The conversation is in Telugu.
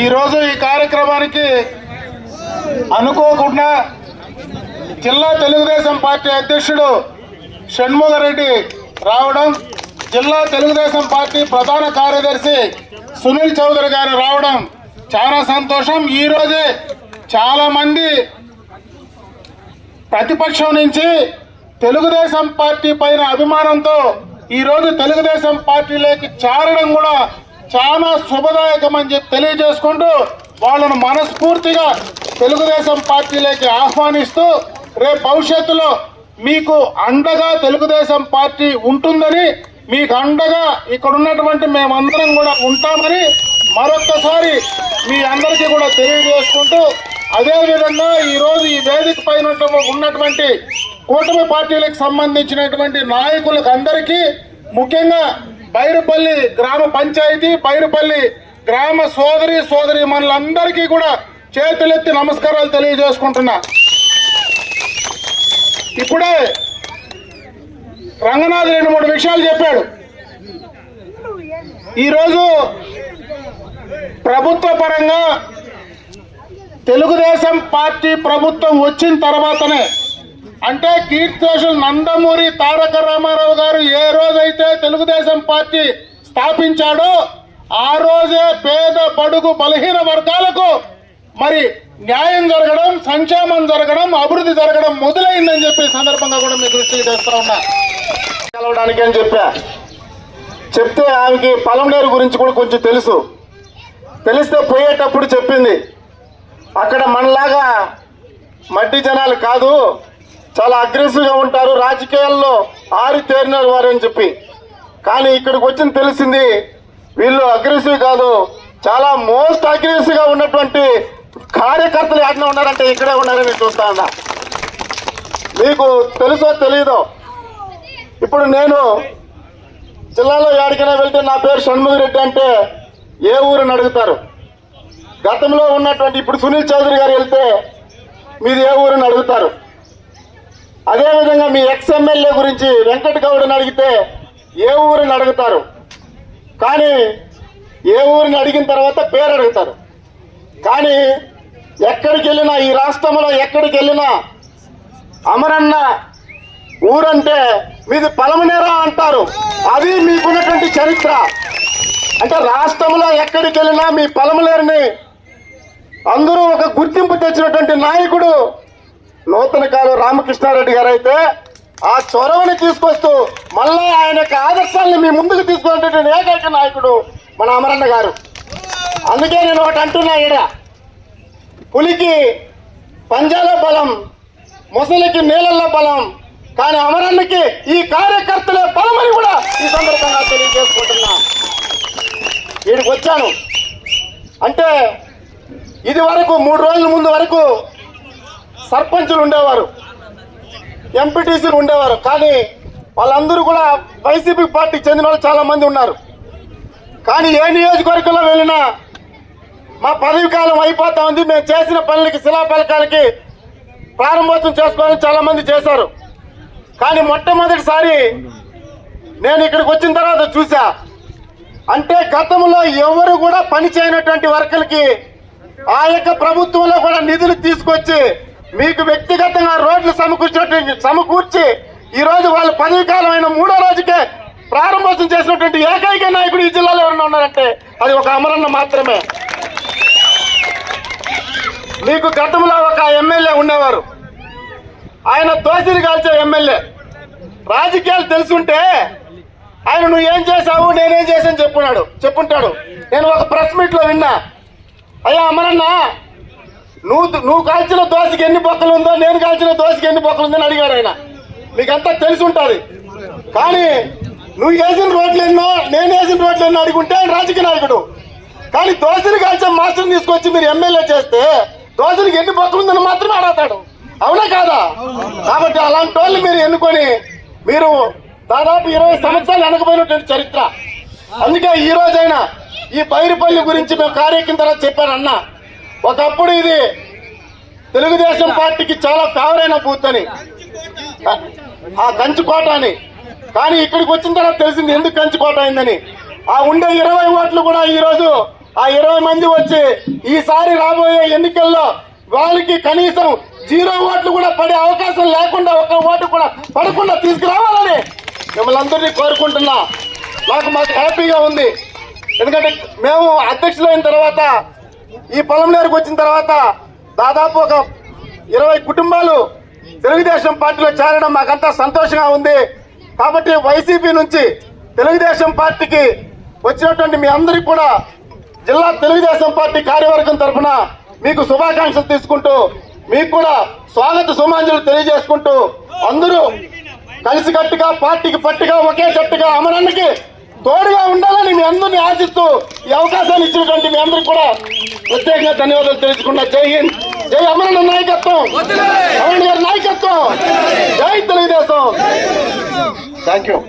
ఈరోజు ఈ కార్యక్రమానికి అనుకోకుండా జిల్లా తెలుగుదేశం పార్టీ అధ్యక్షుడు షణ్ముగారెడ్డి రావడం, జిల్లా తెలుగుదేశం పార్టీ ప్రధాన కార్యదర్శి సునీల్ చౌదరి గారు రావడం చాలా సంతోషం. ఈరోజే చాలా మంది ప్రతిపక్షం నుంచి తెలుగుదేశం పార్టీ పైన అభిమానంతో ఈరోజు తెలుగుదేశం పార్టీలోకి చేరడం కూడా చాలా శుభదాయకం అని చెప్పి తెలియజేసుకుంటూ వాళ్ళను మనస్ఫూర్తిగా తెలుగుదేశం పార్టీలోకి ఆహ్వానిస్తూ రేపు భవిష్యత్తులో మీకు అండగా తెలుగుదేశం పార్టీ ఉంటుందని, మీకు అండగా ఇక్కడ ఉన్నటువంటి మేమందరం కూడా ఉంటామని మరొక్కసారి మీ అందరికీ కూడా తెలియజేసుకుంటూ, అదేవిధంగా ఈరోజు ఈ వేదిక పైన ఉన్నటువంటి కూటమి పార్టీలకు సంబంధించినటువంటి నాయకులకు అందరికీ, ముఖ్యంగా బైరుపల్లి గ్రామ పంచాయతీ, బైరుపల్లి గ్రామ సోదరి మనులందరికీ కూడా చేతులెత్తి నమస్కారాలు తెలియజేసుకుంటున్నా. ఇప్పుడే రంగనాథ్ 2-3 విషయాలు చెప్పాడు. ఈరోజు ప్రభుత్వ పరంగా తెలుగుదేశం పార్టీ ప్రభుత్వం వచ్చిన తర్వాతనే, అంటే కీర్తిశేషులు నందమూరి తారక రామారావు గారు ఏ రోజైతే తెలుగుదేశం పార్టీ స్థాపించాడో ఆ రోజే పేద బడుగు బలహీన వర్గాలకు మరి న్యాయం జరగడం, సంక్షేమం జరగడం, అభివృద్ధి జరగడం మొదలైందని చెప్పి సందర్భంగా కూడా మీ దృష్టికి తెస్తా ఉన్నా. కలవడానికి అని చెప్తే ఆమెకి పలంనేరు గురించి కూడా కొంచెం తెలిస్తే పోయేటప్పుడు చెప్పింది, అక్కడ మనలాగా మట్టి జనాలు కాదు, చాలా అగ్రెసివ్గా ఉంటారు, రాజకీయాల్లో ఆరితేరిన వారు అని చెప్పి. కానీ ఇక్కడికి వచ్చిన తెలిసింది వీళ్ళు అగ్రెసివ్ కాదు, చాలా మోస్ట్ అగ్రెసివ్గా ఉన్నటువంటి కార్యకర్తలు ఎక్కడ ఉన్నారంటే ఇక్కడే ఉన్నారని చూస్తా ఉన్నా. మీకు తెలుసో తెలీదో, ఇప్పుడు నేను జిల్లాలో ఎక్కడికైనా వెళ్తే నా పేరు షణ్ముగారెడ్డి అంటే ఏ ఊరిని అడుగుతారు. గతంలో ఉన్నటువంటి ఇప్పుడు సునీల్ చౌదరి గారు వెళ్తే మీది ఏ ఊరిని అడుగుతారు. అదేవిధంగా మీ ఎక్స్ఎమ్మెల్యే గురించి వెంకట గౌడని అడిగితే ఏ ఊరిని అడుగుతారు. కానీ ఏ ఊరిని అడిగిన తర్వాత పేరు అడుగుతారు. కానీ ఎక్కడికి వెళ్ళినా, ఈ రాష్ట్రంలో ఎక్కడికి వెళ్ళినా అమరన్న ఊరంటే మీది పలమనేరా అంటారు. అది మీకున్నటువంటి చరిత్ర. అంటే రాష్ట్రంలో ఎక్కడికి వెళ్ళినా మీ పలమనేరుని అందరూ ఒక గుర్తింపు తెచ్చినటువంటి నాయకుడు నూతన కాలం రామకృష్ణారెడ్డి గారు అయితే ఆ చొరవని తీసుకొస్తూ మళ్ళా ఆయన యొక్క ఆదర్శాలను మీ ముందుకు తీసుకున్నటువంటి ఏకైక నాయకుడు మన అమరన్న గారు. అందుకే నేను ఒకటి అంటున్నా, ఈడ పులికి పంజాలో బలం, ముసలికి నీళ్ళల్లో బలం, కానీ అమరన్నకి ఈ కార్యకర్తలే బలమని కూడా ఈ సందర్భంగా తెలియజేసుకుంటున్నా. వీడికి వచ్చాను అంటే ఇది వరకు 3 రోజుల ముందు వరకు సర్పంచులు ఉండేవారు, ఎంపీటీసీలు ఉండేవారు. కానీ వాళ్ళందరూ కూడా వైసీపీ పార్టీకి చెందిన వాళ్ళు చాలా మంది ఉన్నారు. కానీ ఏ నియోజకవర్గంలో వెళ్ళినా మా పదవి కాలం అయిపోతా ఉంది, మేము చేసిన పనులకి శిలాఫలకాలకి ప్రారంభోత్సవం చేసుకోవాలని చాలా మంది చేశారు. కానీ మొట్టమొదటిసారి నేను ఇక్కడికి వచ్చిన తర్వాత చూసా, అంటే గతంలో ఎవరు కూడా పని చేయనటువంటి వర్కులకి ఆ యొక్క ప్రభుత్వంలో కూడా నిధులు తీసుకొచ్చి మీకు వ్యక్తిగతంగా రోడ్లు సమకూర్చి ఈ రోజు వాళ్ళ పదవి కాలం అయిన 3వ రోజుకే ప్రారంభోత్సవం చేసినటువంటి ఏకైక నాయకుడు ఈ జిల్లాలో ఎవరైనా ఉన్నారంటే అది ఒక అమరన్న మాత్రమే. మీకు గతంలో ఒక ఎమ్మెల్యే ఉండేవారు, ఆయన దోసిని కాల్చే ఎమ్మెల్యే. రాజకీయాలు తెలుసుంటే ఆయన నువ్వు ఏం చేశావు నేనేం చేశాను చెప్పుంటాడు. నేను ఒక ప్రెస్ మీట్ లో విన్నా, అయ్యా అమరన్న నువ్వు కాల్చిన దోశకి ఎన్ని బొక్కలు ఉందో నేను కాల్చిన దోశకి ఎన్ని బొక్కలు ఉందని అడిగాడు ఆయన. మీకంతా తెలిసి ఉంటుంది. కానీ నువ్వు వేసిన రోడ్లు ఎన్నో నేను వేసిన రోడ్లు ఎన్నో అడుగుంటే ఆయన రాజకీయ నాయకుడు. కానీ దోశని కాల్చే మాస్టర్ని తీసుకొచ్చి మీరు ఎమ్మెల్యే చేస్తే దోశనికి ఎన్ని బొక్కలు ఉందని మాత్రమే అడుగుతాడు. అవునా కాదా? కాబట్టి అలాంటి వాళ్ళు మీరు ఎన్నుకొని మీరు దాదాపు 20 సంవత్సరాలు వెనకపోయినటువంటి చరిత్ర. అందుకే ఈ రోజైనా ఈ బైరిపల్లి గురించి మేము కార్యక్రమం తర్వాత చెప్పానన్నా, ఒకప్పుడు ఇది తెలుగుదేశం పార్టీకి చాలా ఫేవర్ అయిన బూత్ అని, ఆ కంచుకోట అని. కానీ ఇక్కడికి వచ్చిన తర్వాత తెలిసింది ఎందుకు కంచుకోట అయిందని. ఆ ఉండే 20 ఓట్లు కూడా ఈ రోజు ఆ 20 మంది వచ్చి ఈసారి రాబోయే ఎన్నికల్లో వాళ్ళకి కనీసం 0 ఓట్లు కూడా పడే అవకాశం లేకుండా, ఒక్క ఓటు కూడా పడకుండా తీసుకురావాలని మిమ్మల్ని అందరినీ కోరుకుంటున్నా. మాకు హ్యాపీగా ఉంది. ఎందుకంటే మేము అధ్యక్షులైన తర్వాత ఈ పొలంనేరుకు వచ్చిన తర్వాత దాదాపు ఒక 20 కుటుంబాలు తెలుగుదేశం పార్టీలో చేరడం మాకంతా సంతోషంగా ఉంది. కాబట్టి వైసీపీ నుంచి తెలుగుదేశం పార్టీకి వచ్చినటువంటి మీ అందరికీ కూడా జిల్లా తెలుగుదేశం పార్టీ కార్యవర్గం తరఫున మీకు శుభాకాంక్షలు తీసుకుంటూ మీకు కూడా స్వాగత సుమాంజలు తెలియజేసుకుంటూ అందరూ కలిసికట్టుగా పార్టీకి పట్టుగా ఒకే జట్టుగా అమరన్నకి తోడుగా ఉండాలని మీ అందరినీ ఆశిస్తూ ఈ అవకాశాన్ని ఇచ్చినటువంటి మీ అందరికి కూడా ప్రత్యేకంగా ధన్యవాదాలు తెలుసుకున్నా. జై హింద్, జై అమరన్న నాయకత్వం, అమరన్న గారి నాయకత్వం, జై తెలుగుదేశం. Thank you.